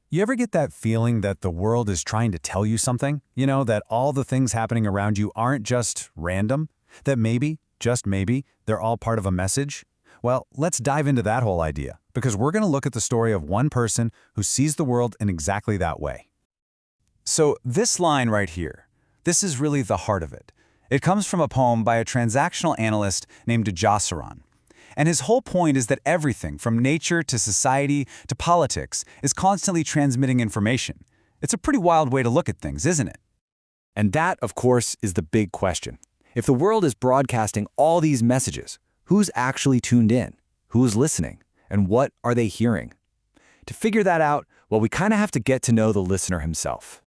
You ever get that feeling that the world is trying to tell you something? That all the things happening around you aren't just random? That maybe, just maybe, they're all part of a message? Well, let's dive into that whole idea, because we're going to look at the story of one person who sees the world in exactly that way. So this line right here, this is really the heart of it. It comes from a poem by a transactional analyst named Jossaron. And his whole point is that everything, from nature to society to politics, is constantly transmitting information. It's a pretty wild way to look at things, isn't it? And that, of course, is the big question. If the world is broadcasting all these messages, who's actually tuned in? Who's listening? And what are they hearing? To figure that out, well, we kind of have to get to know the listener himself.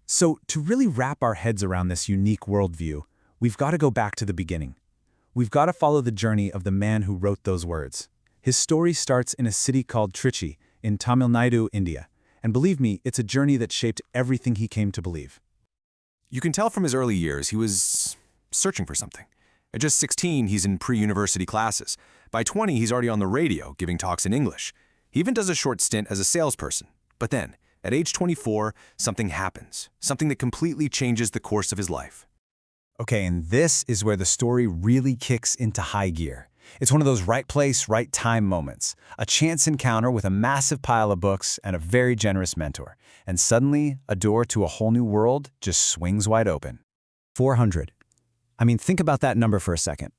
So, to really wrap our heads around this unique worldview, we've got to go back to the beginning. We've got to follow the journey of the man who wrote those words. His story starts in a city called Trichy in Tamil Nadu, India. And believe me, it's a journey that shaped everything he came to believe. You can tell from his early years he was searching for something. At just 16, he's in pre-university classes. By 20, he's already on the radio, giving talks in English. He even does a short stint as a salesperson. But then, at age 24, something happens. Something that completely changes the course of his life. Okay, and this is where the story really kicks into high gear. It's one of those right place, right time moments. A chance encounter with a massive pile of books and a very generous mentor. And suddenly, a door to a whole new world just swings wide open. 400. I mean, think about that number for a second.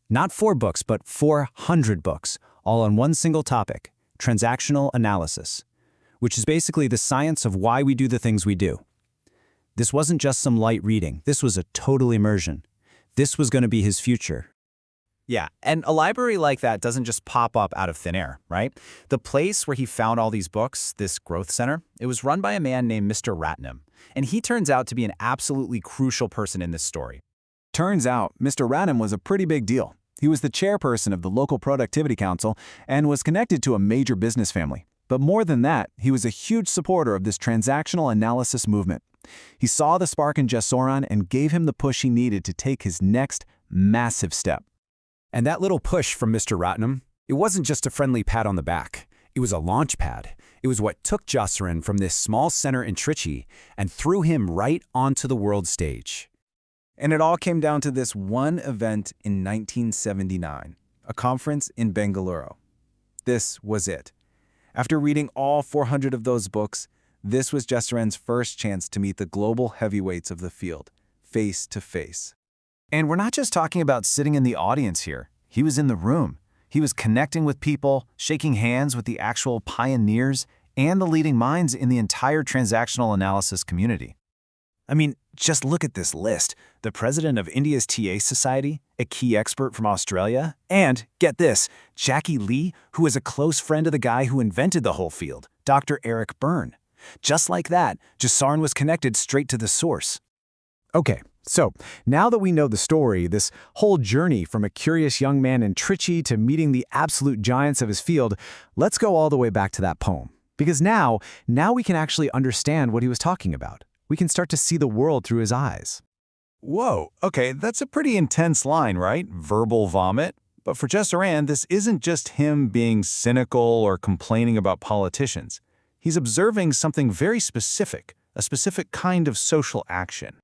Not 4 books, but 400 books, all on one single topic, transactional analysis, which is basically the science of why we do the things we do. This wasn't just some light reading. This was a total immersion. This was going to be his future. Yeah, and a library like that doesn't just pop up out of thin air, right? The place where he found all these books, this growth center, it was run by a man named Mr. Ratnam, and he turns out to be an absolutely crucial person in this story. Turns out, Mr. Ratnam was a pretty big deal. He was the chairperson of the local productivity council and was connected to a major business family. But more than that, he was a huge supporter of this transactional analysis movement. He saw the spark in Jossaron and gave him the push he needed to take his next massive step. And that little push from Mr. Ratnam, it wasn't just a friendly pat on the back. It was a launch pad. It was what took Jossaron from this small center in Trichy and threw him right onto the world stage. And it all came down to this one event in 1979, a conference in Bengaluru. This was it. After reading all 400 of those books, this was Jossaron's first chance to meet the global heavyweights of the field, face to face. And we're not just talking about sitting in the audience here. He was in the room. He was connecting with people, shaking hands with the actual pioneers and the leading minds in the entire transactional analysis community. I mean, just look at this list. The president of India's TA Society, a key expert from Australia, and, get this, Jackie Lee, who is a close friend of the guy who invented the whole field, Dr. Eric Berne. Just like that, Jossaron was connected straight to the source. Okay, so now that we know the story, this whole journey from a curious young man in Trichy to meeting the absolute giants of his field, let's go all the way back to that poem. Because now we can actually understand what he was talking about. We can start to see the world through his eyes. Whoa, okay, that's a pretty intense line, right? Verbal vomit. But for Jossaron, this isn't just him being cynical or complaining about politicians. He's observing something very specific, a specific kind of social action.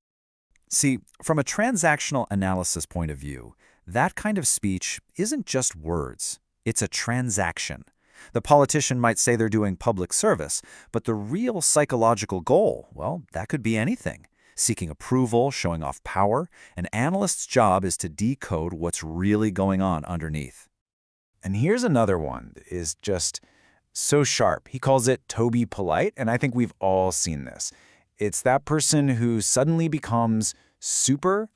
See, from a transactional analysis point of view, that kind of speech isn't just words. It's a transaction. The politician might say they're doing public service, but the real psychological goal, well, that could be anything. Seeking approval, showing off power. An analyst's job is to decode what's really going on underneath. And here's another one that is just so sharp. He calls it to be polite, and I think we've all seen this. It's that person who suddenly becomes super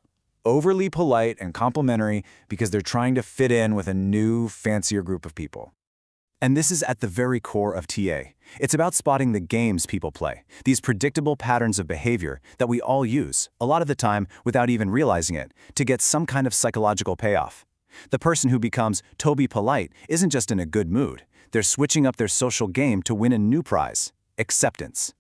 overly polite and complimentary because they're trying to fit in with a new, fancier group of people. And this is at the very core of TA. It's about spotting the games people play, these predictable patterns of behavior that we all use, a lot of the time without even realizing it, to get some kind of psychological payoff. The person who becomes to be polite isn't just in a good mood. They're switching up their social game to win a new prize, acceptance.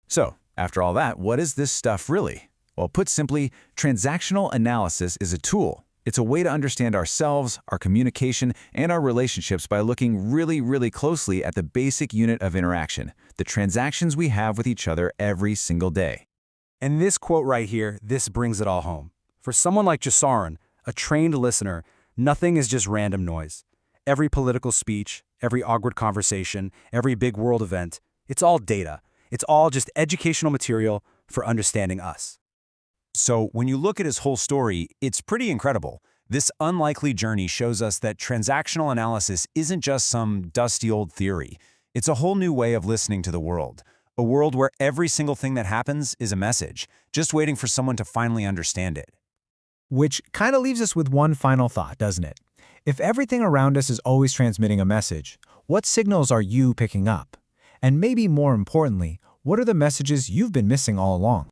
So, after all that, what is this stuff really? Well, put simply, transactional analysis is a tool. It's a way to understand ourselves, our communication, and our relationships by looking really, really closely at the basic unit of interaction, the transactions we have with each other every single day. And this quote right here, this brings it all home. For someone like Jasarin, a trained listener, nothing is just random noise. Every political speech, every awkward conversation, every big world event, it's all data. It's all just educational material for understanding us. So when you look at his whole story, it's pretty incredible. This unlikely journey shows us that transactional analysis isn't just some dusty old theory. It's a whole new way of listening to the world. A world where every single thing that happens is a message, just waiting for someone to finally understand it. Which kind of leaves us with one final thought, doesn't it? If everything around us is always transmitting a message, what signals are you picking up? And maybe more importantly, what are the messages you've been missing all along?